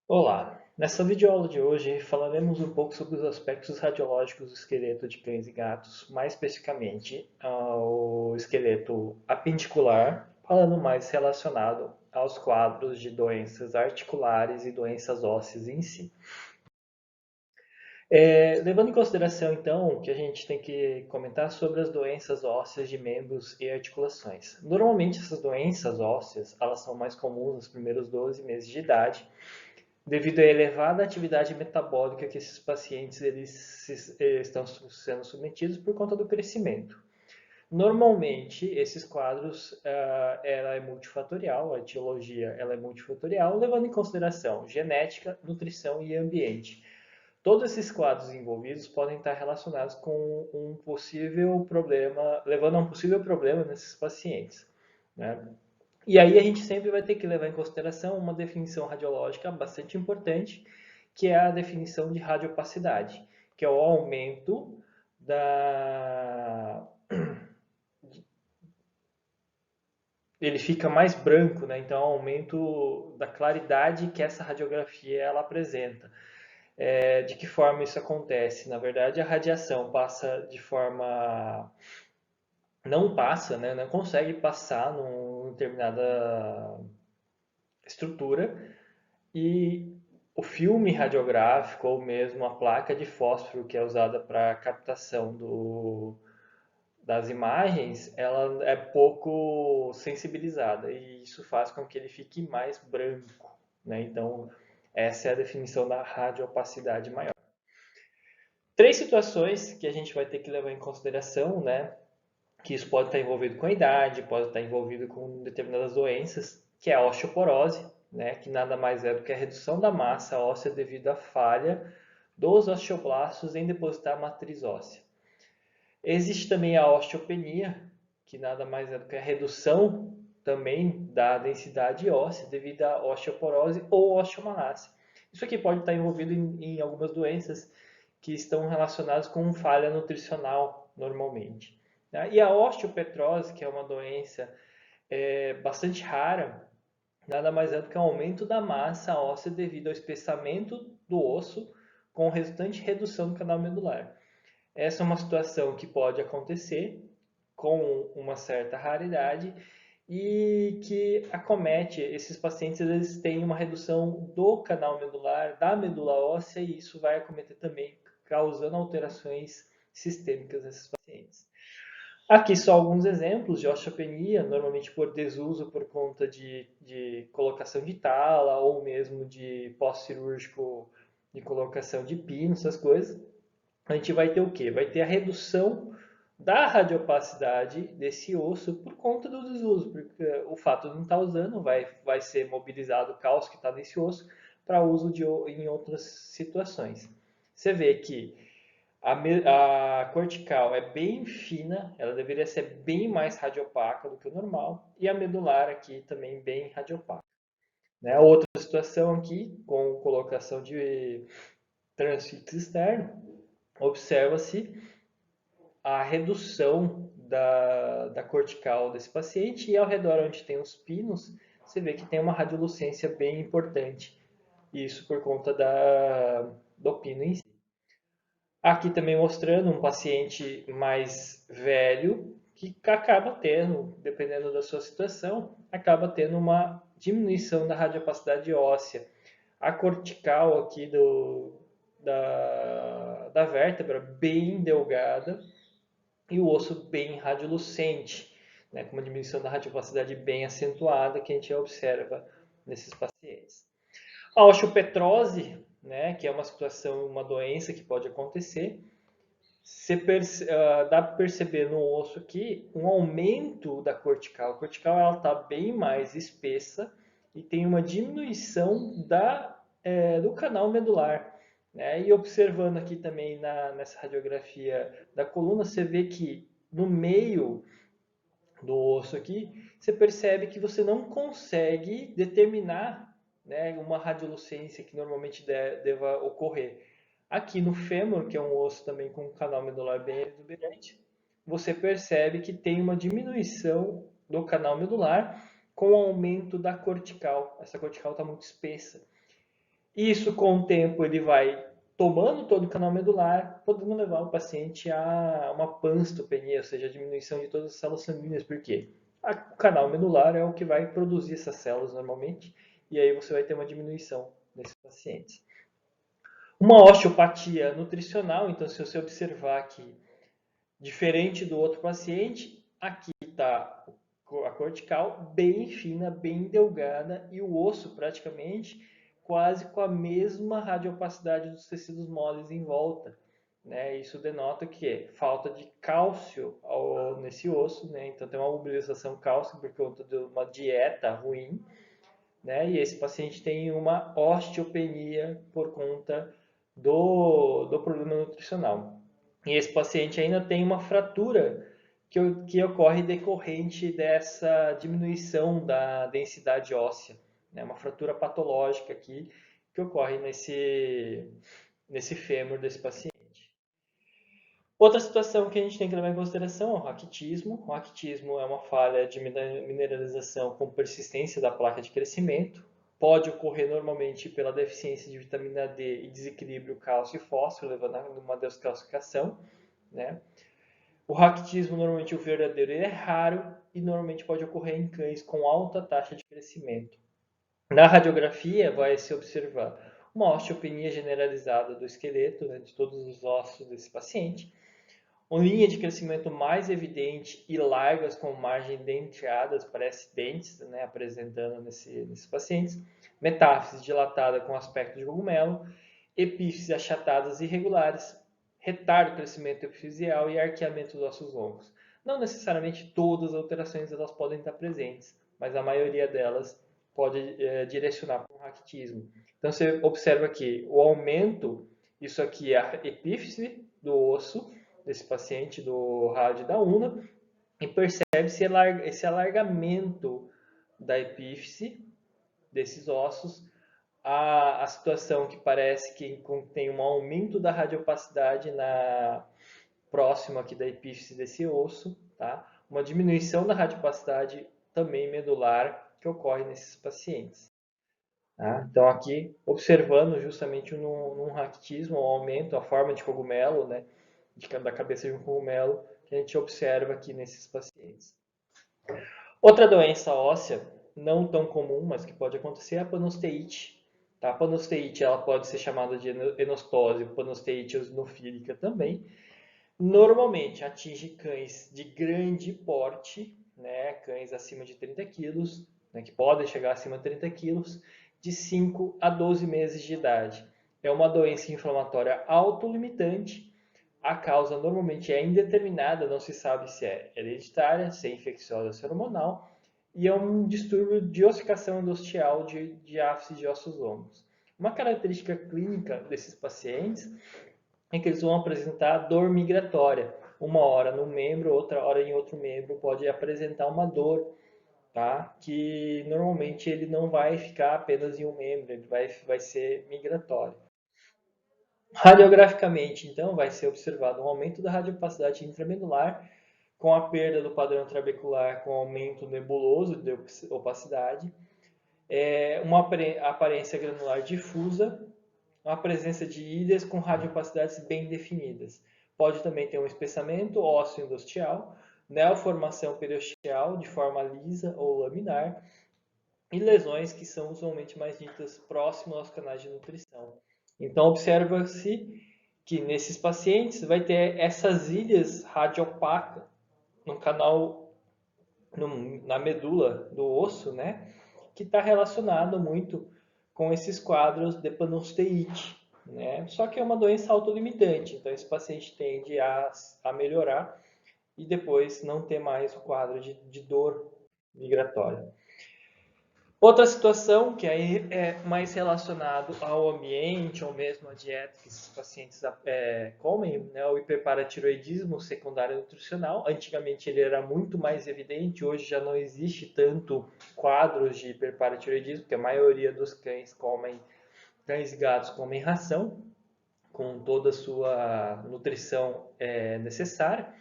Olá! Nessa videoaula de hoje falaremos um pouco sobre os aspectos radiológicos do esqueleto de cães e gatos, mais especificamente o esqueleto apendicular, falando mais relacionado aos quadros de doenças articulares e doenças ósseas em si. Levando em consideração, então, que a gente tem que comentar sobre as doenças ósseas de membros e articulações. Normalmente, essas doenças ósseas, elas são mais comuns nos primeiros 12 meses de idade, devido à elevada atividade metabólica que esses pacientes estão sendo submetidos por conta do crescimento. Normalmente, esses quadros, ela é multifatorial, a etiologia ela é multifatorial, levando em consideração genética, nutrição e ambiente. Todos esses quadros envolvidos podem estar relacionados com um possível problema, levando a um possível problema nesses pacientes, né? E aí a gente sempre vai ter que levar em consideração uma definição radiológica bastante importante, que é a definição de radiopacidade, que é o aumento da... Ele fica mais branco, né? Então, o aumento da claridade que essa radiografia ela apresenta. De que forma isso acontece? Na verdade, a radiação passa de forma... Não passa, né? Não consegue passar numa determinada estrutura e o filme radiográfico ou mesmo a placa de fósforo que é usada para captação das imagens, ela é pouco sensibilizada e isso faz com que ele fique mais branco, né? Então, essa é a definição da radiopacidade maior. Três situações que a gente vai ter que levar em consideração, né? Que isso pode estar envolvido com a idade, pode estar envolvido com determinadas doenças, que é a osteoporose, né, que nada mais é do que a redução da massa óssea devido à falha dos osteoblastos em depositar a matriz óssea. Existe também a osteopenia, que nada mais é do que a redução também da densidade óssea devido à osteoporose ou osteomalácia. Isso aqui pode estar envolvido em algumas doenças que estão relacionadas com falha nutricional normalmente. Né? E a osteopetrose, que é uma doença bastante rara, nada mais é do que um aumento da massa óssea devido ao espessamento do osso com resultante redução do canal medular. Essa é uma situação que pode acontecer com uma certa raridade e que acomete esses pacientes, eles têm uma redução do canal medular, da medula óssea, e isso vai acometer também, causando alterações sistêmicas nesses pacientes. Aqui só alguns exemplos de osteopenia, normalmente por desuso por conta de colocação de tala ou mesmo de pós-cirúrgico de colocação de pino, essas coisas. A gente vai ter o quê? Vai ter a redução da radiopacidade desse osso por conta do desuso, porque o fato de não estar usando vai ser mobilizado o cálcio que está nesse osso para uso em outras situações. Você vê que a cortical é bem fina, ela deveria ser bem mais radiopaca do que o normal, e a medular aqui também bem radiopaca. Né? Outra situação aqui, com colocação de transfixo externo, observa-se a redução da cortical desse paciente e ao redor onde tem os pinos, você vê que tem uma radiolucência bem importante. Isso por conta do pino em si. Aqui também mostrando um paciente mais velho que acaba tendo, dependendo da sua situação, acaba tendo uma diminuição da radiopacidade óssea. A cortical aqui da vértebra bem delgada e o osso bem radiolucente, né, com uma diminuição da radiopacidade bem acentuada que a gente observa nesses pacientes. A osteopetrose, né, que é uma situação, uma doença que pode acontecer, dá para perceber no osso aqui um aumento da cortical. A cortical está bem mais espessa e tem uma diminuição do canal medular. Né? E observando aqui também nessa radiografia da coluna, você vê que no meio do osso aqui, você percebe que você não consegue determinar, né, uma radiolucência que normalmente deva ocorrer. Aqui no fêmur, que é um osso também com um canal medular bem exuberante, você percebe que tem uma diminuição do canal medular com o aumento da cortical. Essa cortical está muito espessa. Isso, com o tempo, ele vai tomando todo o canal medular, podendo levar o paciente a uma panstopenia, ou seja, a diminuição de todas as células sanguíneas. Por quê? O canal medular é o que vai produzir essas células normalmente, e aí você vai ter uma diminuição nesses pacientes. Uma osteopatia nutricional, então se você observar aqui, diferente do outro paciente, aqui está a cortical bem fina, bem delgada e o osso praticamente quase com a mesma radiopacidade dos tecidos moles em volta. Né? Isso denota que falta de cálcio nesse osso, né? Então tem uma mobilização cálcica por conta de uma dieta ruim, né? E esse paciente tem uma osteopenia por conta do problema nutricional. E esse paciente ainda tem uma fratura que ocorre decorrente dessa diminuição da densidade óssea, né? Uma fratura patológica aqui que ocorre nesse fêmur desse paciente. Outra situação que a gente tem que levar em consideração é o raquitismo. O raquitismo é uma falha de mineralização com persistência da placa de crescimento. Pode ocorrer normalmente pela deficiência de vitamina D e desequilíbrio cálcio e fósforo, levando a uma descalcificação, né? O raquitismo, normalmente o verdadeiro, é raro e normalmente pode ocorrer em cães com alta taxa de crescimento. Na radiografia, vai se observar uma osteopenia generalizada do esqueleto, né, de todos os ossos desse paciente, uma linha de crescimento mais evidente e largas com margens denteadas, parece dentes, né, apresentando nesses pacientes, metáfise dilatada com aspecto de cogumelo, epífises achatadas e irregulares, retardo do crescimento epifisial e arqueamento dos ossos longos. Não necessariamente todas as alterações elas podem estar presentes, mas a maioria delas pode direcionar para um raquitismo. Então você observa aqui o aumento, isso aqui é a epífise do osso, desse paciente do rádio da UNA, e percebe-se esse alargamento da epífise desses ossos, a situação que parece que tem um aumento da radiopacidade próximo aqui da epífise desse osso, tá? Uma diminuição da radiopacidade também medular que ocorre nesses pacientes. Tá? Então aqui, observando justamente num raquitismo, o aumento, a forma de cogumelo, né? Da cabeça de um cogumelo que a gente observa aqui nesses pacientes. Outra doença óssea, não tão comum, mas que pode acontecer, é a panosteite. Tá? A panosteite ela pode ser chamada de enostose, panosteite eosinofílica também. Normalmente atinge cães de grande porte, né? Cães acima de 30 quilos, né? Que podem chegar acima de 30 quilos, de 5 a 12 meses de idade. É uma doença inflamatória autolimitante. A causa normalmente é indeterminada, não se sabe se é hereditária, se é infecciosa, se é hormonal, e é um distúrbio de ossificação endosteal de diáfise de ossos longos. Uma característica clínica desses pacientes é que eles vão apresentar dor migratória. Uma hora num membro, outra hora em outro membro, pode apresentar uma dor, tá? Que normalmente ele não vai ficar apenas em um membro, ele vai ser migratório. Radiograficamente, então, vai ser observado um aumento da radiopacidade intramedular, com a perda do padrão trabecular, com aumento nebuloso de opacidade, uma aparência granular difusa, uma presença de ilhas com radiopacidades bem definidas. Pode também ter um espessamento ósseo endosteal, neoformação periosteal de forma lisa ou laminar, e lesões que são usualmente mais ditas próximas aos canais de nutrição. Então, observa-se que nesses pacientes vai ter essas ilhas radiopacas no canal, na medula do osso, né? Que está relacionado muito com esses quadros de panosteite, né? Só que é uma doença autolimitante, então esse paciente tende a melhorar e depois não ter mais o quadro de dor migratória. Outra situação que aí é mais relacionado ao ambiente ou mesmo à dieta que esses pacientes comem, né, o hiperparatiroidismo secundário nutricional. Antigamente ele era muito mais evidente, hoje já não existe tanto quadros de hiperparatiroidismo, porque a maioria dos cães e gatos comem ração, com toda a sua nutrição necessária.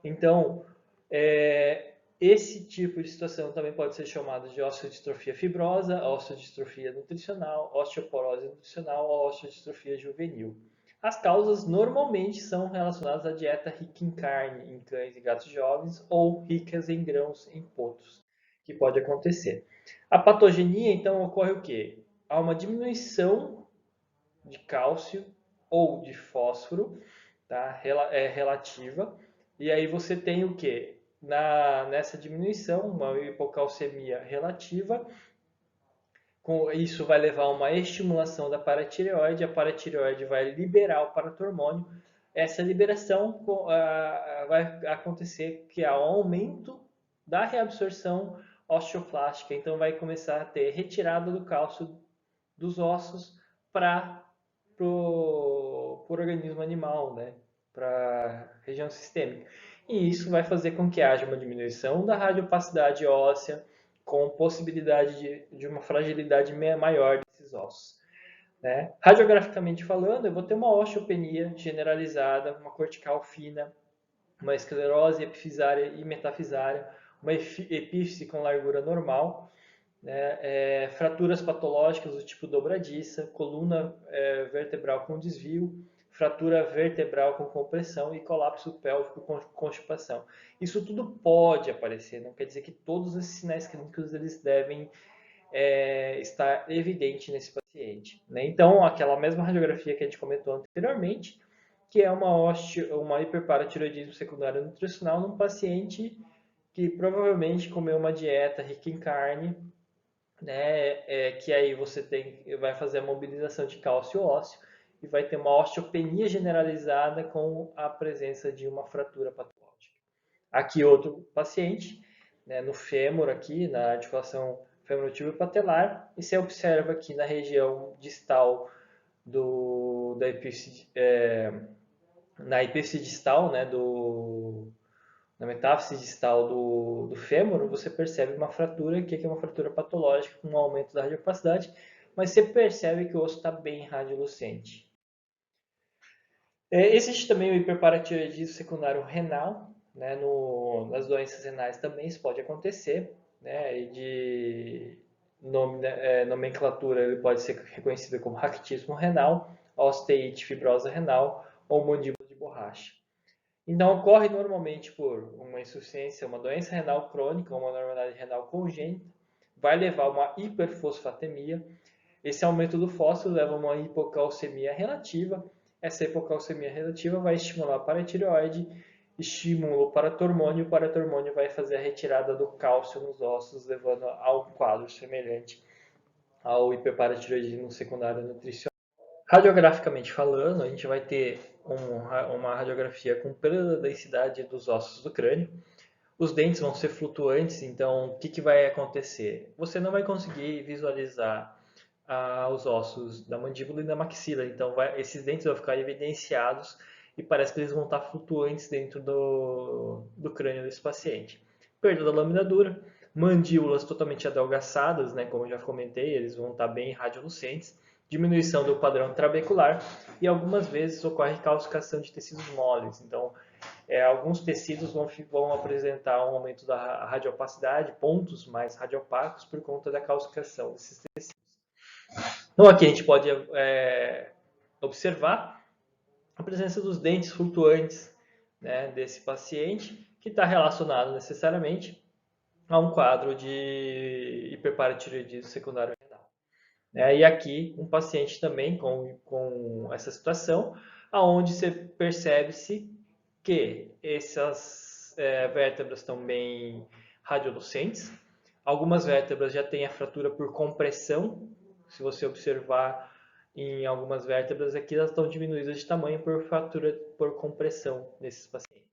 Então, Esse tipo de situação também pode ser chamado de osteodistrofia fibrosa, osteodistrofia nutricional, osteoporose nutricional ou osteodistrofia juvenil. As causas normalmente são relacionadas à dieta rica em carne em cães e gatos jovens ou ricas em grãos em potros, que pode acontecer. A patogenia, então, ocorre o quê? Há uma diminuição de cálcio ou de fósforo, tá? Relativa, e aí você tem o quê? Nessa diminuição, uma hipocalcemia relativa, isso vai levar a uma estimulação da paratireoide, a paratireoide vai liberar o paratormônio, essa liberação vai acontecer que há um aumento da reabsorção osteoclástica, então vai começar a ter retirada do cálcio dos ossos para o organismo animal, né? Para a região sistêmica. E isso vai fazer com que haja uma diminuição da radiopacidade óssea, com possibilidade de uma fragilidade maior desses ossos. Né? Radiograficamente falando, eu vou ter uma osteopenia generalizada, uma cortical fina, uma esclerose epifisária e metafisária, uma epífise com largura normal, né? Fraturas patológicas do tipo dobradiça, coluna vertebral com desvio, fratura vertebral com compressão e colapso pélvico com constipação. Isso tudo pode aparecer, não quer dizer que todos esses sinais clínicos eles devem estar evidente nesse paciente. Né? Então, aquela mesma radiografia que a gente comentou anteriormente, que é uma hiperparatiroidismo secundário nutricional num paciente que provavelmente comeu uma dieta rica em carne, né, que aí você vai fazer a mobilização de cálcio ósseo e vai ter uma osteopenia generalizada com a presença de uma fratura patológica. Aqui outro paciente, né, no fêmur aqui, na articulação femorotíbio-patelar, e você observa aqui na região distal da epífise, na epífise distal, né, na metáfise distal do fêmur, você percebe uma fratura, que é uma fratura patológica com um aumento da radiopacidade, mas você percebe que o osso está bem radiolucente. Existe também o hiperparatiroidismo secundário renal, né? Nas doenças renais também isso pode acontecer, né? E de nomenclatura ele pode ser reconhecido como raquitismo renal, osteite fibrosa renal ou mandíbula de borracha. Então, ocorre normalmente por uma insuficiência, uma doença renal crônica, uma anormalidade renal congênita, vai levar a uma hiperfosfatemia. Esse aumento do fósforo leva a uma hipocalcemia relativa. Essa hipocalcemia relativa vai estimular a paratireoide, estimula o paratormônio vai fazer a retirada do cálcio nos ossos, levando a um quadro semelhante ao hiperparatiroidismo secundário nutricional. Radiograficamente falando, a gente vai ter uma radiografia com perda da densidade dos ossos do crânio. Os dentes vão ser flutuantes, então o que vai acontecer? Você não vai conseguir visualizar os ossos da mandíbula e da maxila, então esses dentes vão ficar evidenciados e parece que eles vão estar flutuantes dentro do crânio desse paciente. Perda da lâmina dura, mandíbulas totalmente adelgaçadas, né, como eu já comentei, eles vão estar bem radiolucentes, diminuição do padrão trabecular e algumas vezes ocorre calcificação de tecidos moles. Então, alguns tecidos vão apresentar um aumento da radiopacidade, pontos mais radiopacos por conta da calcificação desses tecidos. Então, aqui a gente pode observar a presença dos dentes flutuantes, né, desse paciente, que está relacionado necessariamente a um quadro de hiperparatiroidismo secundário renal. E aqui um paciente também com essa situação, aonde você percebe-se que essas vértebras estão bem radiolucentes. Algumas vértebras já têm a fratura por compressão. Se você observar em algumas vértebras aqui, elas estão diminuídas de tamanho por fratura por compressão nesses pacientes.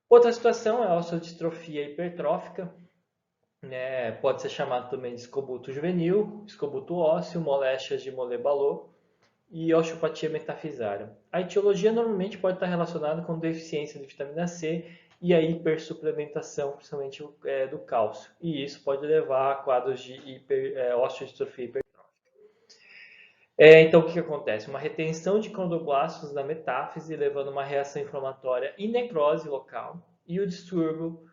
Outra situação é a osteodistrofia hipertrófica, né? Pode ser chamado também de escobuto juvenil, escobuto ósseo, moléstias de Mollet-Balot e osteopatia metafisária. A etiologia normalmente pode estar relacionada com deficiência de vitamina C e a hipersuplementação, principalmente do cálcio. E isso pode levar a quadros de osteodistrofia hipertrófica. Então, o que acontece? Uma retenção de condroblastos na metáfise, levando a uma reação inflamatória e necrose local, e o distúrbio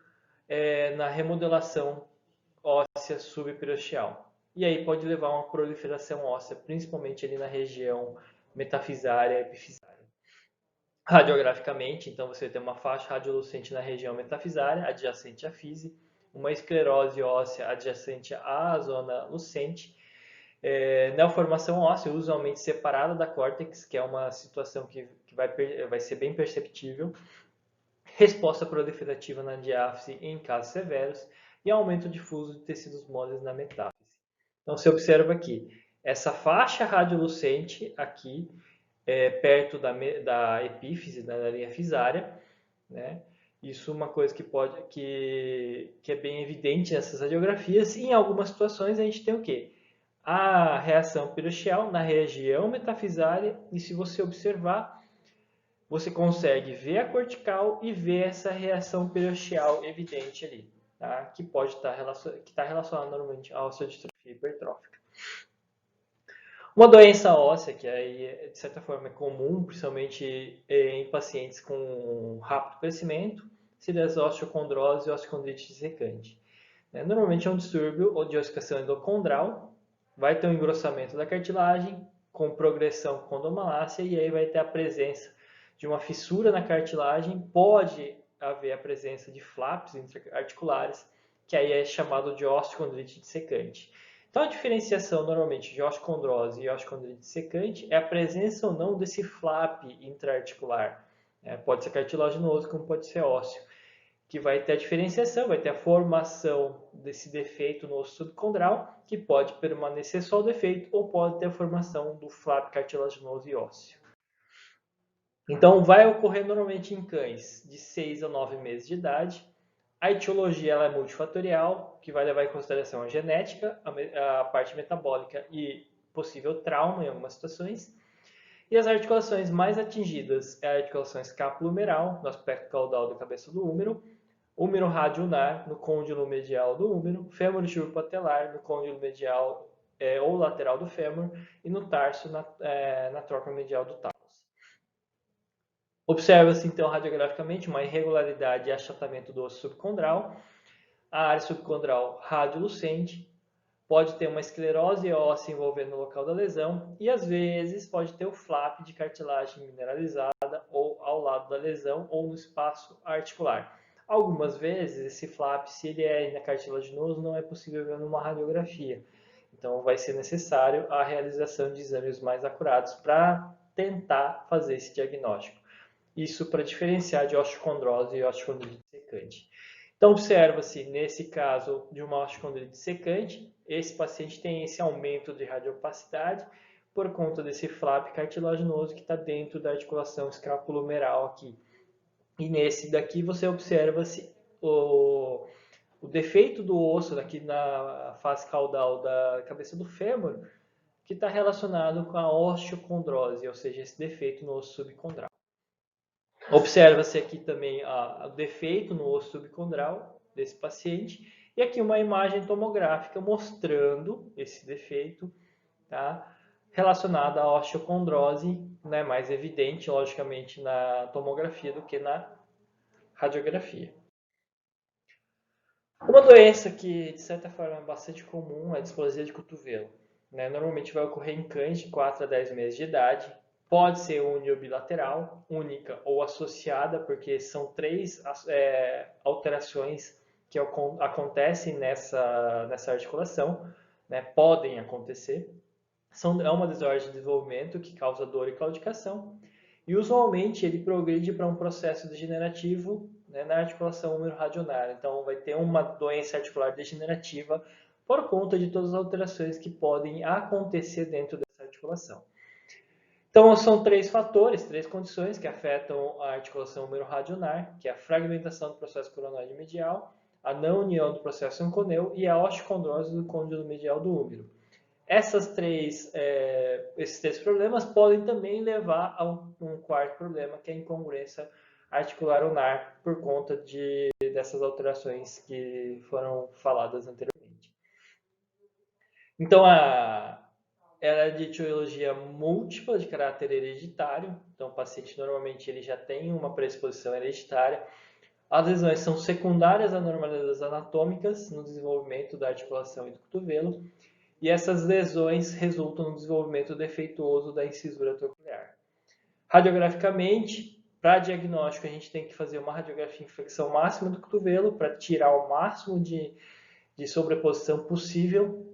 na remodelação óssea subperiosteal. E aí pode levar a uma proliferação óssea, principalmente ali na região metafisária e epifisária. Radiograficamente, então você tem uma faixa radiolucente na região metafisária, adjacente à fise, uma esclerose óssea adjacente à zona lucente, neoformação óssea usualmente separada da córtex, que é uma situação que vai ser bem perceptível, resposta proliferativa na diáfise em casos severos e aumento difuso de tecidos moles na metáfise. Então você observa aqui, essa faixa radiolucente aqui, perto da epífise, da linha fisária, né? Isso é uma coisa que é bem evidente nessas radiografias. E em algumas situações a gente tem o quê? A reação periosteial na região metafisária, e se você observar, você consegue ver a cortical e ver essa reação periosteial evidente ali, tá? Que pode estar relacionada normalmente à osteodistrofia hipertrófica. Uma doença óssea, que aí, de certa forma é comum, principalmente em pacientes com rápido crescimento, seria a osteocondrose e osteocondrite dissecante. Normalmente é um distúrbio de ossificação endocondral, vai ter um engrossamento da cartilagem, com progressão condomalácea, e aí vai ter a presença de uma fissura na cartilagem, pode haver a presença de flaps intraarticulares, que aí é chamado de osteocondrite dissecante. Então, a diferenciação normalmente de osteocondrose e osteocondrite dissecante é a presença ou não desse flap intraarticular. Pode ser cartilaginoso, como pode ser ósseo, que vai ter a diferenciação, vai ter a formação desse defeito no osso subcondral, que pode permanecer só o defeito ou pode ter a formação do flap cartilaginoso e ósseo. Então, vai ocorrer normalmente em cães de 6 a 9 meses de idade. A etiologia ela é multifatorial, que vai levar em consideração a genética, a parte metabólica e possível trauma em algumas situações. E as articulações mais atingidas é a articulação escapulohumeral, no aspecto caudal da cabeça do húmero, húmero radioulnar, no côndilo medial do húmero, fêmur patelar, no côndilo medial ou lateral do fêmur, e no tarso, na troca medial do talos. Observa-se, então, radiograficamente uma irregularidade e achatamento do osso subcondral, a área subcondral radiolucente, pode ter uma esclerose óssea envolvendo o local da lesão e, às vezes, pode ter o flap de cartilagem mineralizada ou ao lado da lesão ou no espaço articular. Algumas vezes, esse flap, se ele é cartilaginoso, não é possível ver numa radiografia. Então, vai ser necessário a realização de exames mais acurados para tentar fazer esse diagnóstico. Isso para diferenciar de osteocondrose e osteocondrite dissecante. Então, observa-se, nesse caso de uma osteocondrite dissecante, esse paciente tem esse aumento de radiopacidade por conta desse flap cartilaginoso que está dentro da articulação escapulohumeral aqui. E nesse daqui você observa-se o defeito do osso aqui na face caudal da cabeça do fêmur, que está relacionado com a osteocondrose, ou seja, esse defeito no osso subcondral. Observa-se aqui também o defeito no osso subcondral desse paciente e aqui uma imagem tomográfica mostrando esse defeito, tá? Relacionado à osteocondrose, né, mais evidente, logicamente, na tomografia do que na radiografia. Uma doença que, de certa forma, é bastante comum é a displasia de cotovelo. Normalmente vai ocorrer em cães de 4 a 10 meses de idade. Pode ser uniobilateral, única ou associada, porque são 3 alterações que acontecem nessa articulação, podem acontecer. É uma desordem de desenvolvimento que causa dor e claudicação. E usualmente ele progride para um processo degenerativo, na articulação húmero-radionar. Então vai ter uma doença articular degenerativa por conta de todas as alterações que podem acontecer dentro dessa articulação. Então são 3 fatores, 3 condições que afetam a articulação húmero-radionar, que é a fragmentação do processo coronoide medial, a não união do processo anconeu e a osteocondrose do côndilo medial do húmero. Esses 3 problemas podem também levar a um quarto problema, que é a incongruência articular ulnar, por conta dessas alterações que foram faladas anteriormente. Então, ela é de etiologia múltipla, de caráter hereditário. Então, o paciente normalmente ele já tem uma predisposição hereditária. As lesões são secundárias a anormalidades anatômicas no desenvolvimento da articulação e do cotovelo, e essas lesões resultam no desenvolvimento defeituoso da incisura troclear. Radiograficamente, para diagnóstico, a gente tem que fazer uma radiografia em flexão máxima do cotovelo para tirar o máximo de sobreposição possível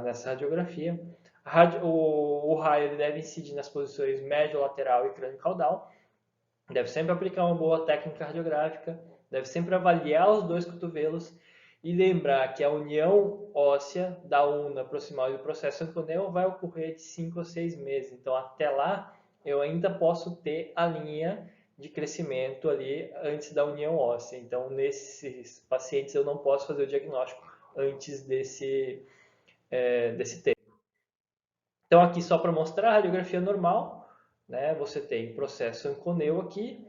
nessa radiografia. O raio ele deve incidir nas posições médio, lateral e crânio caudal. Deve sempre aplicar uma boa técnica radiográfica, deve sempre avaliar os dois cotovelos e lembrar que a união óssea da una proximal e do processo anconeu vai ocorrer de 5 a 6 meses. Então, até lá, eu ainda posso ter a linha de crescimento ali antes da união óssea. Então, nesses pacientes, eu não posso fazer o diagnóstico antes desse tempo. Então, aqui só para mostrar a radiografia normal, né? Você tem processo anconeu aqui,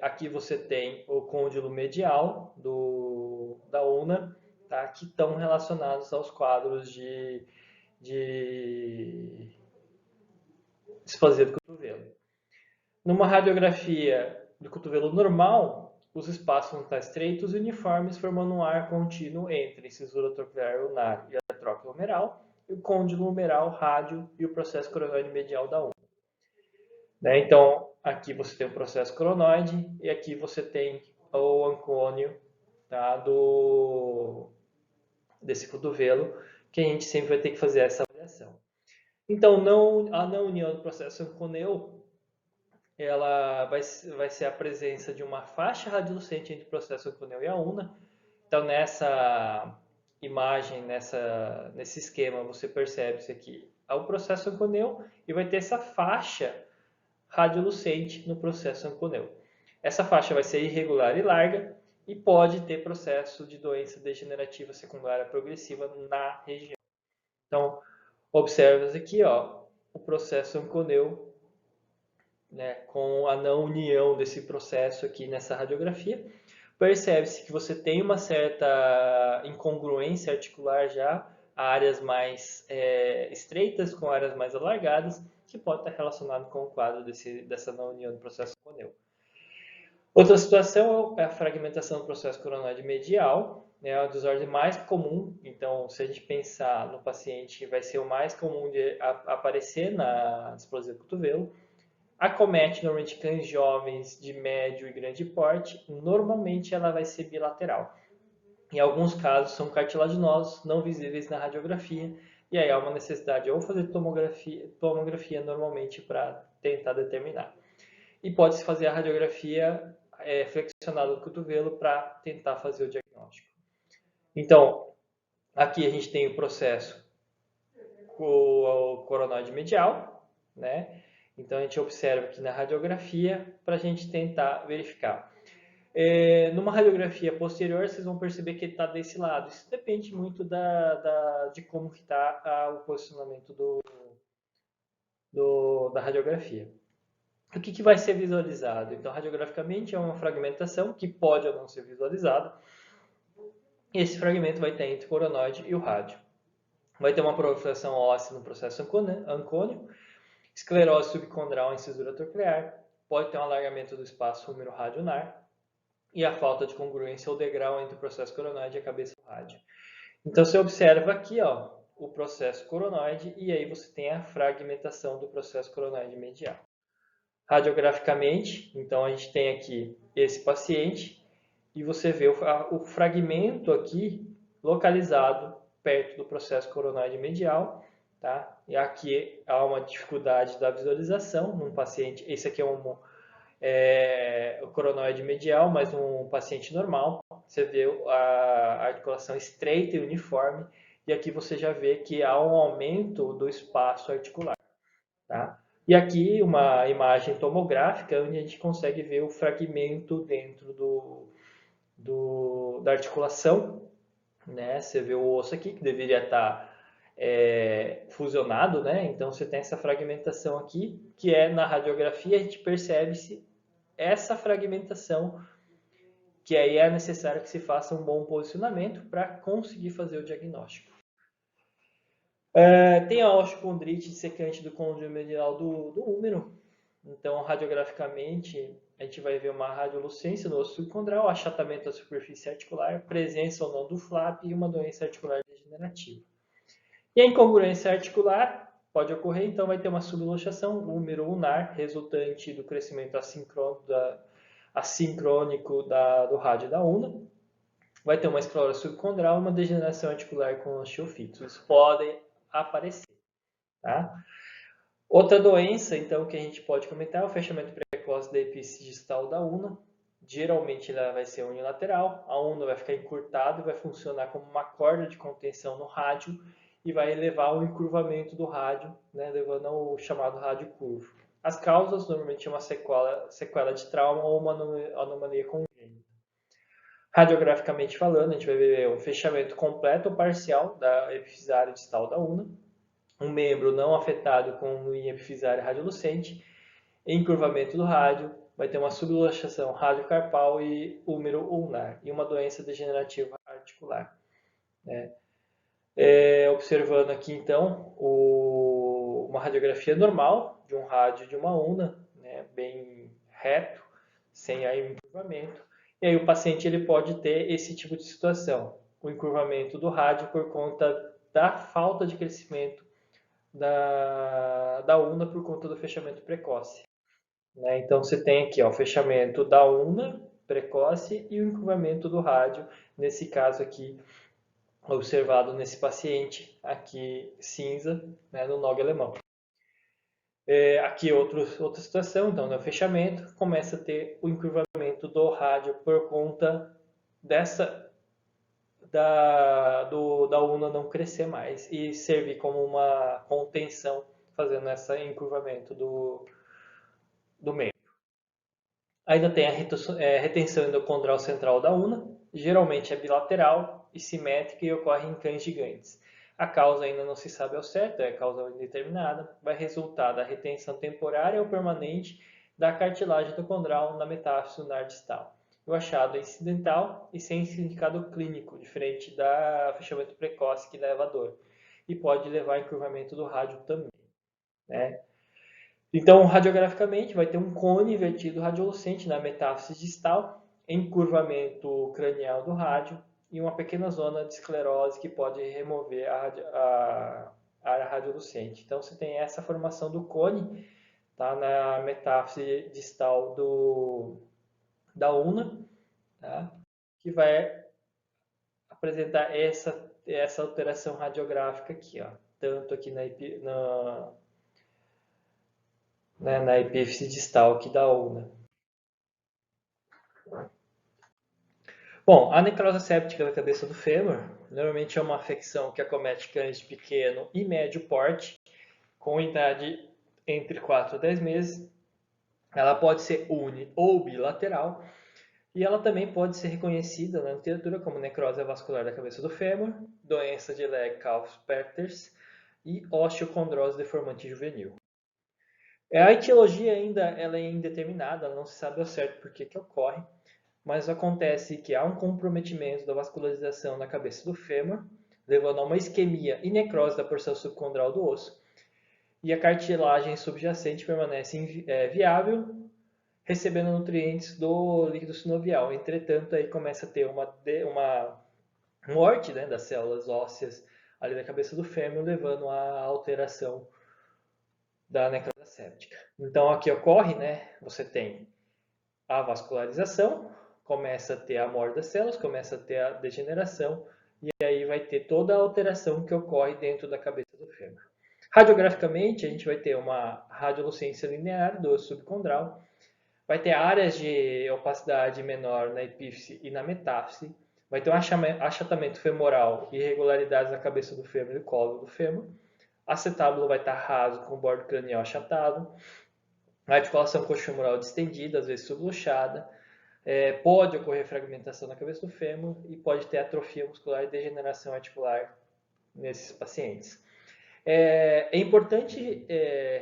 aqui você tem o côndilo medial da una, tá? Que estão relacionados aos quadros de displasia do cotovelo. Numa radiografia do cotovelo normal, os espaços vão estar estreitos e uniformes, formando um ar contínuo entre a incisura troclear ulnar e a tróclea humeral, e o côndilo humeral rádio e o processo coronoide medial da una. Né? Então, aqui você tem o processo coronoide e aqui você tem o ancônio, tá, desse cotovelo, que a gente sempre vai ter que fazer essa avaliação. Então, a não união do processo anconeu, ela vai ser a presença de uma faixa radiolucente entre o processo anconeu e a una. Então, nessa imagem, nesse esquema, você percebe isso aqui. É o processo anconeu e vai ter essa faixa radiolucente no processo anconeu. Essa faixa vai ser irregular e larga e pode ter processo de doença degenerativa secundária progressiva na região. Então, observa aqui, ó, o processo anconeu, né, com a não união desse processo aqui nessa radiografia. Percebe-se que você tem uma certa incongruência articular já, áreas mais estreitas com áreas mais alargadas, que pode estar relacionado com o quadro dessa não união do processo anconeu. Outra situação é a fragmentação do processo coronoide medial, né, a desordem mais comum. Então, se a gente pensar no paciente, vai ser o mais comum de aparecer na displasia do cotovelo. Acomete normalmente cães jovens de médio e grande porte. Normalmente ela vai ser bilateral. Em alguns casos são cartilaginosos, não visíveis na radiografia, e aí há uma necessidade de ou fazer tomografia normalmente para tentar determinar. E pode-se fazer a radiografia flexionada do cotovelo para tentar fazer o diagnóstico. Então, aqui a gente tem o processo com o coronoide medial, né? Então a gente observa aqui na radiografia para a gente tentar verificar. Numa radiografia posterior, vocês vão perceber que ele está desse lado. Isso depende muito de como está o posicionamento da radiografia. O que vai ser visualizado? Então, radiograficamente é uma fragmentação que pode ou não ser visualizada. Esse fragmento vai ter entre o coronoide e o rádio. Vai ter uma proliferação óssea no processo ancônio, esclerose subcondral em incisura troclear, pode ter um alargamento do espaço húmero-radionar e a falta de congruência ou degrau entre o processo coronoide e a cabeça do rádio. Então, você observa aqui, ó, o processo coronoide e aí você tem a fragmentação do processo coronoide medial. Radiograficamente, então a gente tem aqui esse paciente e você vê o fragmento aqui localizado perto do processo coronoide medial, tá? E aqui há uma dificuldade da visualização num paciente. Esse aqui é o coronoide medial, mas um paciente normal. Você vê a articulação estreita e uniforme e aqui você já vê que há um aumento do espaço articular, tá? E aqui uma imagem tomográfica onde a gente consegue ver o fragmento dentro da articulação, né? Você vê o osso aqui que deveria estar fusionado, né? Então você tem essa fragmentação aqui, que na radiografia a gente percebe-se essa fragmentação, que aí é necessário que se faça um bom posicionamento para conseguir fazer o diagnóstico. Tem a osteocondrite secante do côndilo medial do úmero, Então, radiograficamente, a gente vai ver uma radiolucência no osso subcondral, achatamento da superfície articular, presença ou não do flap e uma doença articular degenerativa. E a incongruência articular pode ocorrer, então vai ter uma subluxação úmero-ulnar, resultante do crescimento assincrônico do rádio da una. Vai ter uma esclerose subcondral, uma degeneração articular com osteofitos. Isso podem aparecer. Tá? Outra doença, então, que a gente pode comentar é o fechamento precoce da epífise distal da una. Geralmente ela vai ser unilateral, a una vai ficar encurtada e vai funcionar como uma corda de contenção no rádio e vai levar ao encurvamento do rádio, né, levando ao chamado rádio curvo. As causas normalmente é uma sequela de trauma ou uma anomalia congênita. Radiograficamente falando, a gente vai ver um fechamento completo ou parcial da epifisária distal da una, um membro não afetado com linha epifisária radiolucente, encurvamento do rádio, vai ter uma subluxação radiocarpal e úmero ulnar, e uma doença degenerativa articular. Né? Observando aqui, então, uma radiografia normal de um rádio de uma una, né, bem reto, sem aí encurvamento. E aí o paciente ele pode ter esse tipo de situação, o encurvamento do rádio por conta da falta de crescimento da una por conta do fechamento precoce. Né? Então você tem aqui ó, o fechamento da una precoce e o encurvamento do rádio, nesse caso aqui, observado nesse paciente aqui cinza, né, no NOG alemão. Aqui outra situação, então no fechamento começa a ter o encurvamento do rádio por conta da una não crescer mais e servir como uma contenção, fazendo esse encurvamento do membro. Ainda tem a retenção endocondral central da una, geralmente é bilateral e simétrica e ocorre em cães gigantes. A causa ainda não se sabe ao certo, é causa indeterminada, vai resultar da retenção temporária ou permanente da cartilagem endocondral na metáfise ulnar distal. O achado é incidental e sem significado clínico, diferente da fechamento precoce que leva à dor, e pode levar a encurvamento do rádio também. Né? Então, radiograficamente, vai ter um cone invertido radiolucente na metáfise distal, encurvamento cranial do rádio e uma pequena zona de esclerose que pode remover a área radiolucente. Então, você tem essa formação do cone, tá, na metáfise distal da una, tá, que vai apresentar essa alteração radiográfica aqui, ó, tanto aqui na epífise distal aqui da una. Bom, a necrose séptica da cabeça do fêmur normalmente é uma afecção que acomete cães de pequeno e médio porte, com idade entre 4 a 10 meses. Ela pode ser uni ou bilateral, e ela também pode ser reconhecida na literatura como necrose vascular da cabeça do fêmur, doença de Legg-Calvé-Perthes e osteocondrose deformante juvenil. A etiologia ainda ela é indeterminada, não se sabe ao certo por que ocorre, mas acontece que há um comprometimento da vascularização na cabeça do fêmur, levando a uma isquemia e necrose da porção subcondral do osso, e a cartilagem subjacente permanece viável, recebendo nutrientes do líquido sinovial. Entretanto, aí começa a ter uma morte, né, das células ósseas ali da cabeça do fêmur, levando à alteração da necrose séptica. Então, aqui ocorre, né, você tem a vascularização, começa a ter a morte das células, começa a ter a degeneração, e aí vai ter toda a alteração que ocorre dentro da cabeça do fêmur. Radiograficamente, a gente vai ter uma radiolucência linear do subcondral, vai ter áreas de opacidade menor na epífise e na metáfise, vai ter um achatamento femoral e irregularidades na cabeça do fêmur e colo do fêmur, acetábulo vai estar raso com o bordo cranial achatado, a articulação coxofemoral distendida, às vezes subluxada, pode ocorrer fragmentação na cabeça do fêmur e pode ter atrofia muscular e degeneração articular nesses pacientes. É importante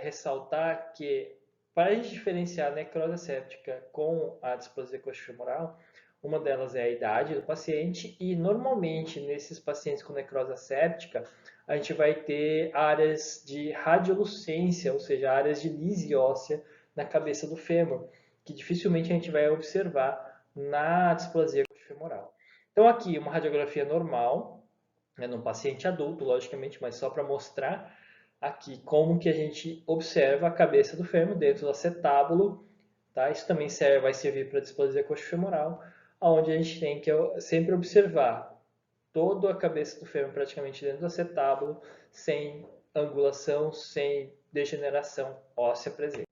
ressaltar que para a gente diferenciar a necrose séptica com a displasia coxofemoral, uma delas é a idade do paciente e normalmente nesses pacientes com necrose séptica a gente vai ter áreas de radiolucência, ou seja, áreas de lise óssea na cabeça do fêmur, que dificilmente a gente vai observar na displasia coxofemoral. Então aqui uma radiografia normal, né, num paciente adulto, logicamente, mas só para mostrar aqui como que a gente observa a cabeça do fêmur dentro do acetábulo, tá? Isso também vai servir para displasia coxofemoral, onde a gente tem que sempre observar toda a cabeça do fêmur praticamente dentro do acetábulo, sem angulação, sem degeneração óssea presente.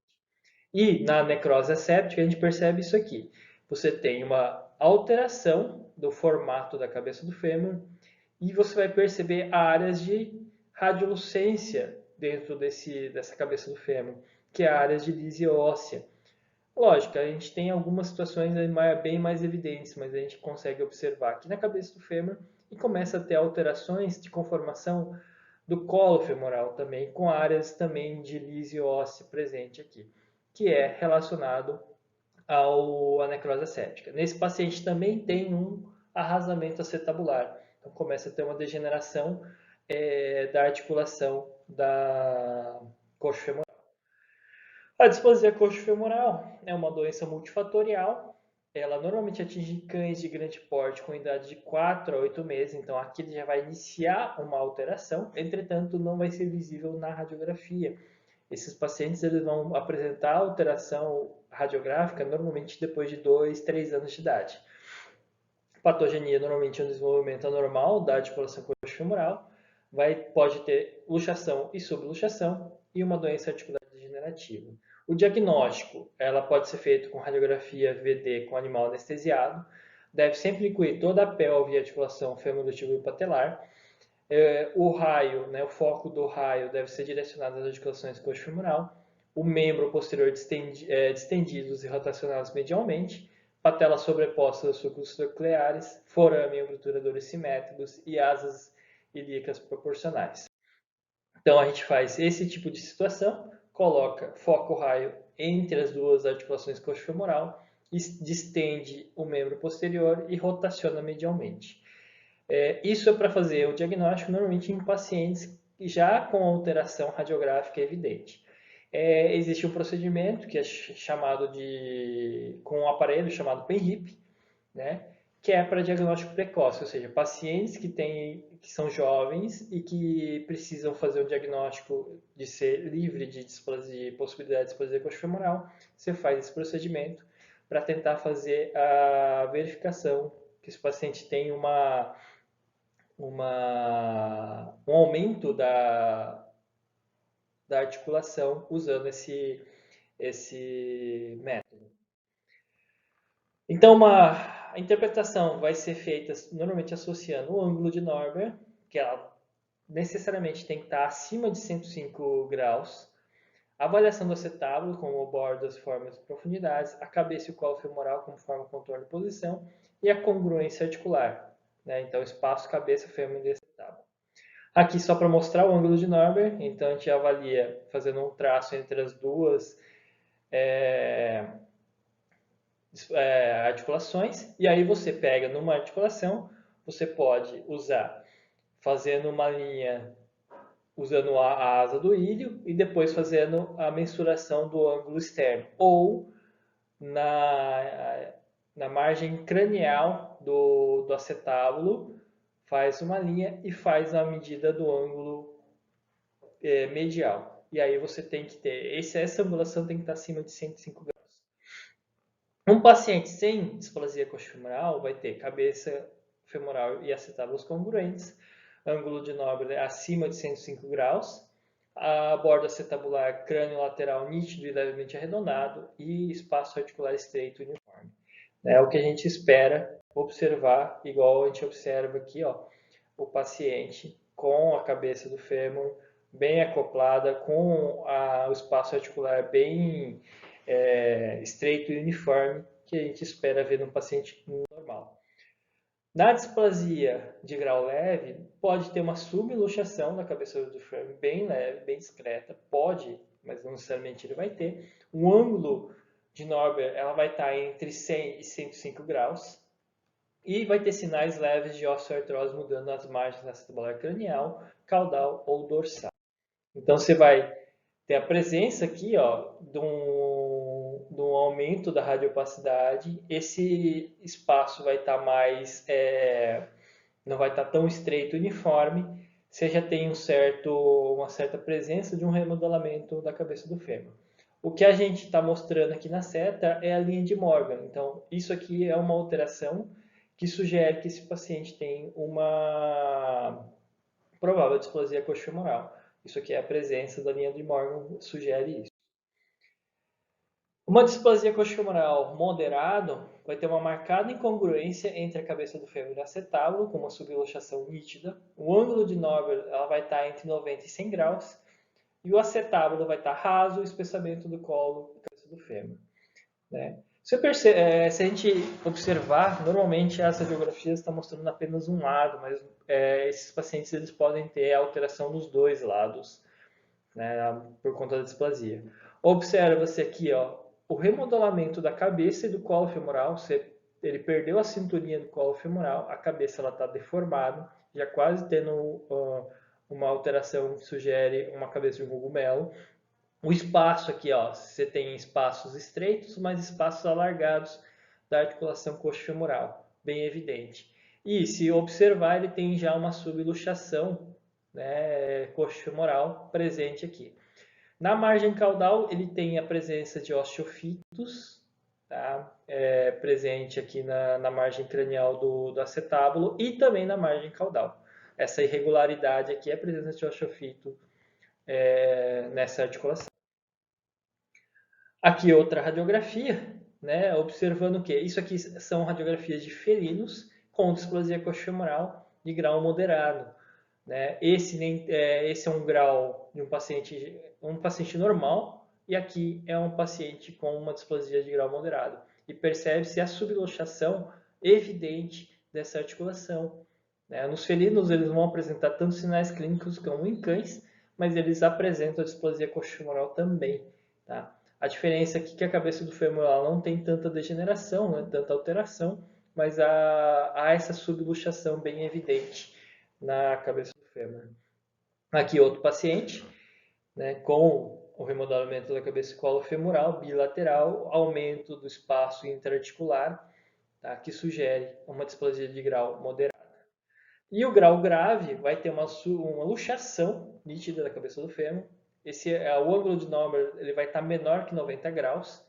E na necrose asséptica a gente percebe isso aqui. Você tem uma alteração do formato da cabeça do fêmur e você vai perceber áreas de radiolucência dentro dessa cabeça do fêmur, que é áreas de lise óssea. Lógico, a gente tem algumas situações bem mais evidentes, mas a gente consegue observar aqui na cabeça do fêmur e começa a ter alterações de conformação do colo femoral também, com áreas também de lise óssea presente aqui, que é relacionado à necrose asséptica. Nesse paciente também tem um arrasamento acetabular, então começa a ter uma degeneração da articulação da coxa femoral. A displasia coxofemoral é uma doença multifatorial. Ela normalmente atinge cães de grande porte com idade de 4 a 8 meses, então aqui ele já vai iniciar uma alteração, entretanto não vai ser visível na radiografia. Esses pacientes eles vão apresentar alteração radiográfica normalmente depois de 2, 3 anos de idade. Patogenia normalmente é um desenvolvimento anormal da articulação coxofemoral, pode ter luxação e subluxação e uma doença articular degenerativa. O diagnóstico, ela pode ser feito com radiografia VD com animal anestesiado, deve sempre incluir toda a pelve e articulação femorotibiopatelar. O raio, né, o foco do raio deve ser direcionado às articulações coxofemoral, o membro posterior distendidos e rotacionados medialmente, patela sobreposta dos sulcos nucleares, forame obturadores simétricos e asas ilíacas proporcionais. Então a gente faz esse tipo de situação, coloca foco raio entre as duas articulações coxofemoral, distende o membro posterior e rotaciona medialmente. Isso é para fazer o diagnóstico normalmente em pacientes já com alteração radiográfica evidente. Existe um procedimento que é chamado com um aparelho chamado PENRIP, né, que é para diagnóstico precoce, ou seja, pacientes que são jovens e que precisam fazer um diagnóstico de ser livre de possibilidade de displasia coxofemoral, você faz esse procedimento para tentar fazer a verificação que esse paciente tem um aumento da articulação usando esse método. Então, a interpretação vai ser feita normalmente associando o ângulo de Norber, que ela necessariamente tem que estar acima de 105 graus, a avaliação do acetábulo, como o bordas, formas e profundidades, a cabeça e o colo femoral, como forma, contorno e posição, e a congruência articular, né? Então, espaço, cabeça, fêmur e acetábulo. Aqui só para mostrar o ângulo de Norber, então a gente avalia fazendo um traço entre as duas articulações, e aí você pega numa articulação, você pode usar fazendo uma linha usando a asa do ilho e depois fazendo a mensuração do ângulo externo, ou na margem cranial do acetábulo, faz uma linha e faz a medida do ângulo medial. E aí você tem que ter, essa angulação tem que estar acima de 105 graus. Um paciente sem displasia coxofemoral vai ter cabeça femoral e acetábulos congruentes, ângulo de Norber acima de 105 graus, a borda acetabular crânio lateral nítido e levemente arredondado e espaço articular estreito e uniforme. É o que a gente espera observar, igual a gente observa aqui, ó, o paciente com a cabeça do fêmur bem acoplada, com o espaço articular bem estreito e uniforme, que a gente espera ver no paciente normal. Na displasia de grau leve, pode ter uma subluxação da cabeça do fêmur bem leve, bem discreta, pode, mas não necessariamente ele vai ter. O ângulo de Norber ela vai estar entre 100 e 105 graus, e vai ter sinais leves de osteoartrose mudando as margens acetabular cranial, caudal ou dorsal. Então você vai ter a presença aqui, ó, de de um aumento da radiopacidade. Esse espaço vai estar mais, não vai estar tão estreito e uniforme. Você já tem uma certa presença de um remodelamento da cabeça do fêmur. O que a gente está mostrando aqui na seta é a linha de Morgan. Então, isso aqui é uma alteração que sugere que esse paciente tem uma provável displasia coxofemoral. Isso aqui é a presença da linha de Morgan, sugere isso. Uma displasia coxofemoral moderado vai ter uma marcada incongruência entre a cabeça do fêmur e o acetábulo, com uma subluxação nítida. O ângulo de Nobel ela vai estar entre 90 e 100 graus. E o acetábulo vai estar raso, o espessamento do colo e cabeça do fêmur. Né? Se a gente observar, normalmente essa radiografia está mostrando apenas um lado, mas esses pacientes eles podem ter alteração nos dois lados, né, por conta da displasia. Observa-se aqui o remodelamento da cabeça e do colo femoral. Ele perdeu a cinturinha do colo femoral, a cabeça está deformada, já quase tendo uma alteração que sugere uma cabeça de um cogumelo. O espaço aqui, você tem espaços estreitos, mas espaços alargados da articulação coxofemoral, bem evidente. E se observar, ele tem já uma subluxação, né, coxofemoral presente aqui. Na margem caudal, ele tem a presença de osteofitos, tá? Presente aqui na margem cranial do acetábulo e também na margem caudal. Essa irregularidade aqui é a presença de osteofito nessa articulação. Aqui outra radiografia, né, observando o que? Isso aqui são radiografias de felinos com displasia coxofemoral de grau moderado. Né? Esse é um grau de um paciente normal, e aqui é um paciente com uma displasia de grau moderado. E percebe-se a subluxação evidente dessa articulação. Né? Nos felinos, eles vão apresentar tanto sinais clínicos como em cães, mas eles apresentam a displasia coxofemoral também. Tá? A diferença aqui é que a cabeça do fêmur não tem tanta degeneração, né? Tanta alteração, mas há essa subluxação bem evidente na cabeça do fêmur. Aqui outro paciente, né, com o remodelamento da cabeça e colo femoral bilateral, aumento do espaço intraarticular, tá, que sugere uma displasia de grau moderado. E o grau grave vai ter uma luxação nítida da cabeça do fêmur. O ângulo de Nobel ele vai estar menor que 90 graus.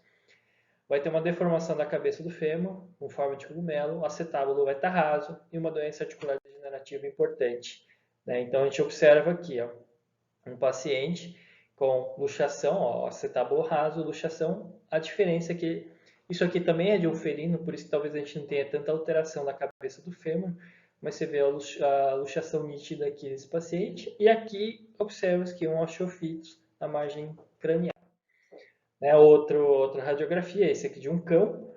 Vai ter uma deformação da cabeça do fêmur, com forma de cogumelo, o acetábulo vai estar raso e uma doença articular degenerativa importante. Né? Então a gente observa aqui um paciente com luxação, acetábulo raso, luxação. A diferença é que isso aqui também é de um felino, por isso talvez a gente não tenha tanta alteração na cabeça do fêmur, mas você vê a luxação nítida aqui nesse paciente, e aqui observa-se que um osteofitos na margem cranial. Né, outra radiografia, esse aqui de um cão,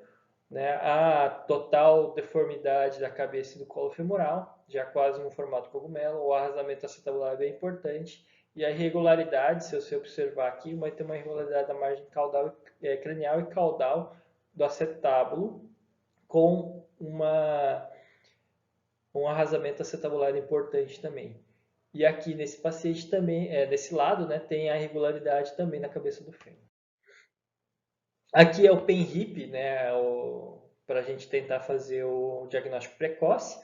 né, a total deformidade da cabeça e do colo femoral, já quase no formato cogumelo, o arrasamento acetabular é bem importante, e a irregularidade, se você observar aqui, vai ter uma irregularidade da margem caudal, cranial e caudal do acetábulo, com um arrasamento acetabular importante também. E aqui nesse paciente também, desse lado, né, tem a irregularidade também na cabeça do fêmur. Aqui é o PENRIP, né, para a gente tentar fazer o diagnóstico precoce.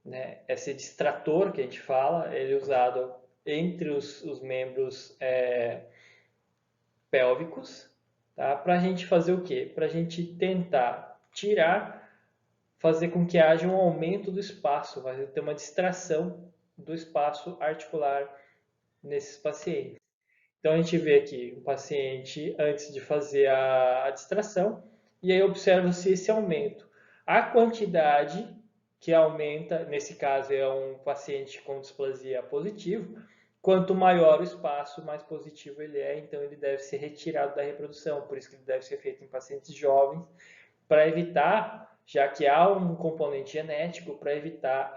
Né, esse distrator que a gente fala, ele é usado entre os membros pélvicos, tá, para a gente fazer o quê? Para a gente tentar fazer com que haja um aumento do espaço, vai ter uma distração do espaço articular nesses pacientes. Então a gente vê aqui o paciente antes de fazer a distração e aí observa-se esse aumento. A quantidade que aumenta, nesse caso é um paciente com displasia positivo, quanto maior o espaço, mais positivo ele é, então ele deve ser retirado da reprodução, por isso que ele deve ser feito em pacientes jovens, para evitar, já que há um componente genético, para evitar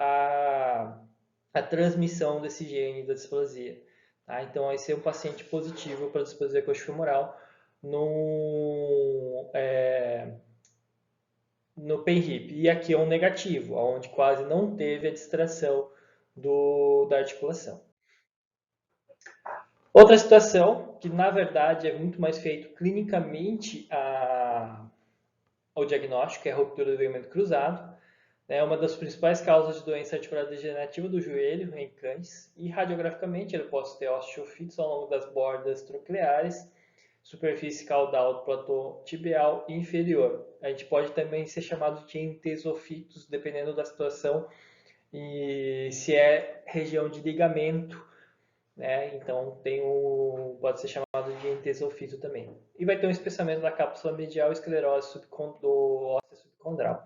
a transmissão desse gene da displasia. Tá? Então, esse é um paciente positivo para displasia coxofemoral no PENRIP. E aqui é um negativo, onde quase não teve a distração da articulação. Outra situação, que na verdade é muito mais feito clinicamente o diagnóstico, é a ruptura do ligamento cruzado. É uma das principais causas de doença articular degenerativa do joelho em cães. E radiograficamente ele pode ter osteofitos ao longo das bordas trocleares, superfície caudal do platô tibial inferior. A gente pode também ser chamado de entesofitos, dependendo da situação e se é região de ligamento, né? Então pode ser chamado de entesofito também. E vai ter um espessamento da cápsula medial e esclerose óssea subcondral.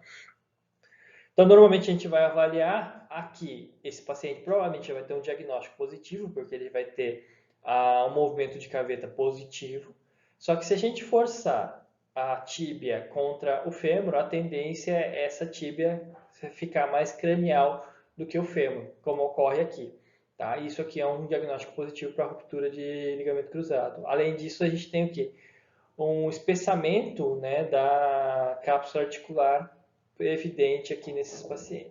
Então, normalmente a gente vai avaliar aqui, esse paciente provavelmente vai ter um diagnóstico positivo, porque ele vai ter um movimento de caveta positivo. Só que se a gente forçar a tíbia contra o fêmur, a tendência é essa tíbia ficar mais cranial do que o fêmur, como ocorre aqui. Tá? Isso aqui é um diagnóstico positivo para ruptura de ligamento cruzado. Além disso, a gente tem o quê? Um espessamento, né, da cápsula articular evidente aqui nesses pacientes.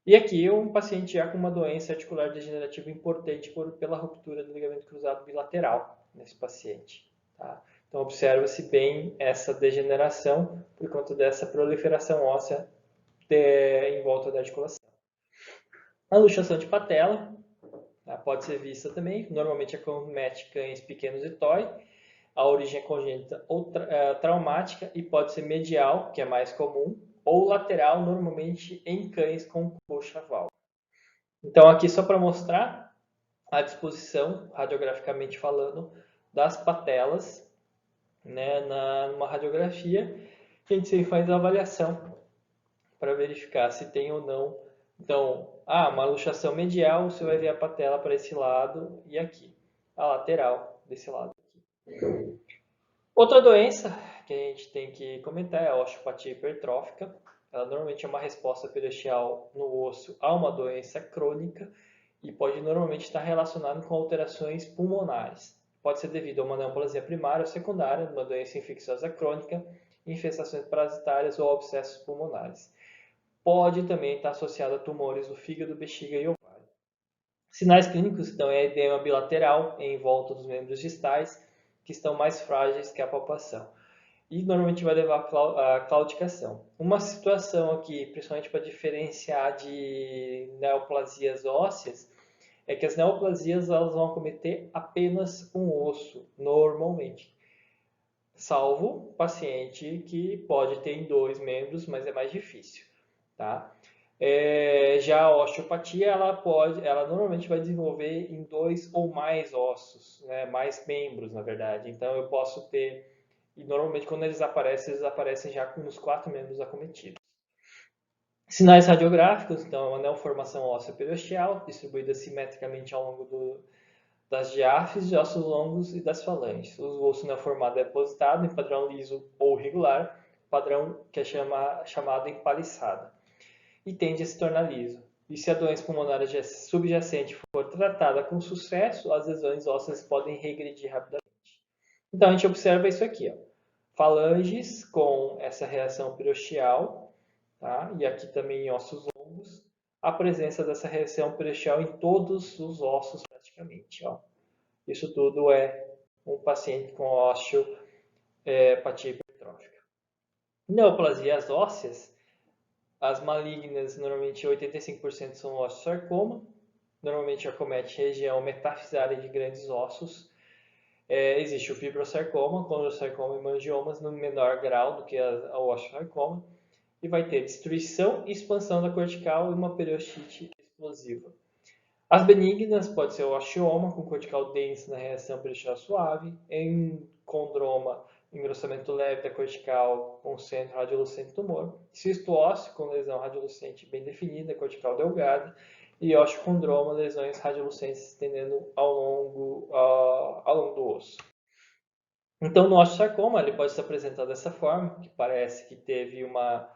E aqui um paciente já com uma doença articular degenerativa importante pela ruptura do ligamento cruzado bilateral nesse paciente. Tá? Então observa-se bem essa degeneração por conta dessa proliferação óssea em volta da articulação. A luxação de patela, tá? Pode ser vista também, normalmente acomete cães pequenos e toy. A origem é congênita ou traumática e pode ser medial, que é mais comum, ou lateral, normalmente em cães com coxa valva. Então, aqui só para mostrar a disposição, radiograficamente falando, das patelas, né, numa radiografia, que a gente sempre faz a avaliação para verificar se tem ou não. Então, uma luxação medial, você vai ver a patela para esse lado e aqui. A lateral, desse lado aqui. Outra doença que a gente tem que comentar é a osteopatia hipertrófica. Ela normalmente é uma resposta periosteial no osso a uma doença crônica e pode normalmente estar relacionada com alterações pulmonares. Pode ser devido a uma neoplasia primária ou secundária, uma doença infecciosa crônica, infestações parasitárias ou abscessos pulmonares. Pode também estar associada a tumores do fígado, bexiga e ovário. Sinais clínicos, então, é edema bilateral em volta dos membros distais, que estão mais frágeis que a palpação. E normalmente vai levar à claudicação. Uma situação aqui, principalmente para diferenciar de neoplasias ósseas, é que as neoplasias elas vão acometer apenas um osso, normalmente. Salvo paciente que pode ter em 2 membros, mas é mais difícil. Tá? Já a osteopatia, ela normalmente vai desenvolver em 2 ou mais ossos, né? Mais membros, na verdade. Então, eu posso ter, e normalmente quando eles aparecem já com os 4 membros acometidos. Sinais radiográficos, então, uma neoformação óssea periosteal, distribuída simetricamente ao longo das diáfises, de ossos longos e das falanges. O osso neoformado é depositado em padrão liso ou regular, padrão que é chamado empaliçada, e tende a se tornar liso. E se a doença pulmonar subjacente for tratada com sucesso, as lesões ósseas podem regredir rapidamente. Então a gente observa isso aqui, ó. Falanges com essa reação periosteal, tá? E aqui também em ossos longos, a presença dessa reação periosteal em todos os ossos praticamente, ó. Isso tudo é um paciente com osteopatia hipertrófica. Neoplasias ósseas, as malignas, normalmente 85% são osteosarcoma, normalmente acomete região metafisária de grandes ossos. Existe o fibrosarcoma, condrosarcoma e mangiomas no menor grau do que a osteosarcoma, e vai ter destruição e expansão da cortical e uma periostite explosiva. As benignas pode ser o osteoma, com cortical denso na reação periosteal suave, condroma, engrossamento leve da cortical com centro radiolucente tumor, cisto ósseo com lesão radiolucente bem definida, cortical delgada, e osteocondroma, lesões radiolucentes se estendendo ao longo do osso. Então, no osteosarcoma, ele pode se apresentar dessa forma, que parece que teve uma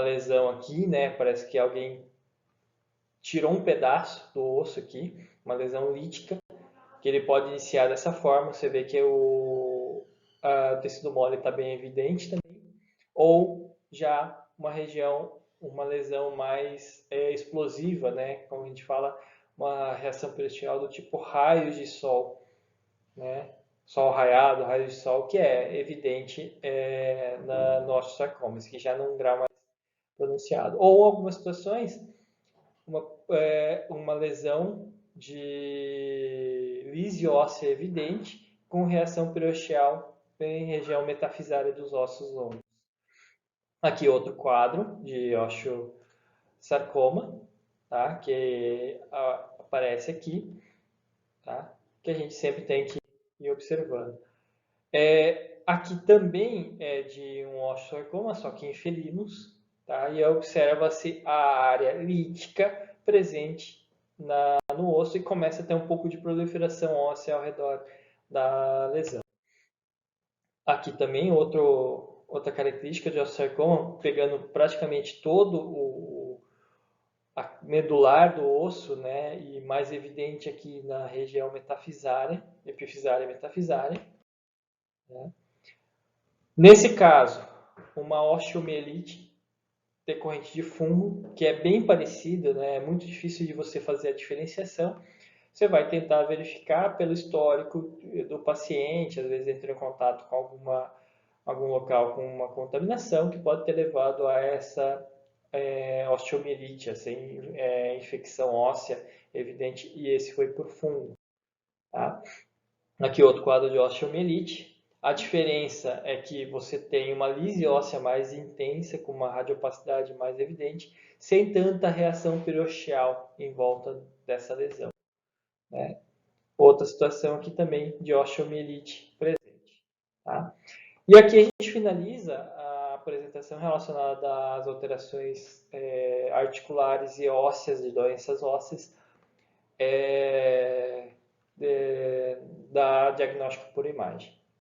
lesão aqui, né? Parece que alguém tirou um pedaço do osso aqui, uma lesão lítica, que ele pode iniciar dessa forma. Você vê que o tecido mole está bem evidente também, ou já uma lesão mais explosiva, né? Como a gente fala, uma reação pericial do tipo raios de sol, né? Sol raiado, raios de sol, que é evidente no osteosarcoma, que já num grau mais pronunciado. Ou em algumas situações, uma lesão de lise óssea evidente com reação periosteal em região metafisária dos ossos longos. Aqui outro quadro de osteosarcoma, tá? Que aparece aqui, tá? Que a gente sempre tem que ir observando. Aqui também é de um osteosarcoma, só que em felinos, tá? E observa-se a área lítica presente no osso e começa a ter um pouco de proliferação óssea ao redor da lesão. Aqui também outra característica de osteosarcoma, pegando praticamente todo a medular do osso, né? E mais evidente aqui na região metafisária, epifisária e metafisária, né? Nesse caso, uma osteomielite decorrente de fungo, que é bem parecida, né? É muito difícil de você fazer a diferenciação. Você vai tentar verificar pelo histórico do paciente, às vezes entra em contato com algum local com uma contaminação que pode ter levado a essa osteomielite, essa infecção óssea evidente, e esse foi por fungo. Tá? Aqui outro quadro de osteomielite. A diferença é que você tem uma lise óssea mais intensa, com uma radiopacidade mais evidente, sem tanta reação periosteal em volta dessa lesão. Né? Outra situação aqui também de osteomielite presente. Tá? E aqui a gente finaliza a apresentação relacionada às alterações articulares e ósseas, de doenças ósseas, da diagnóstico por imagem.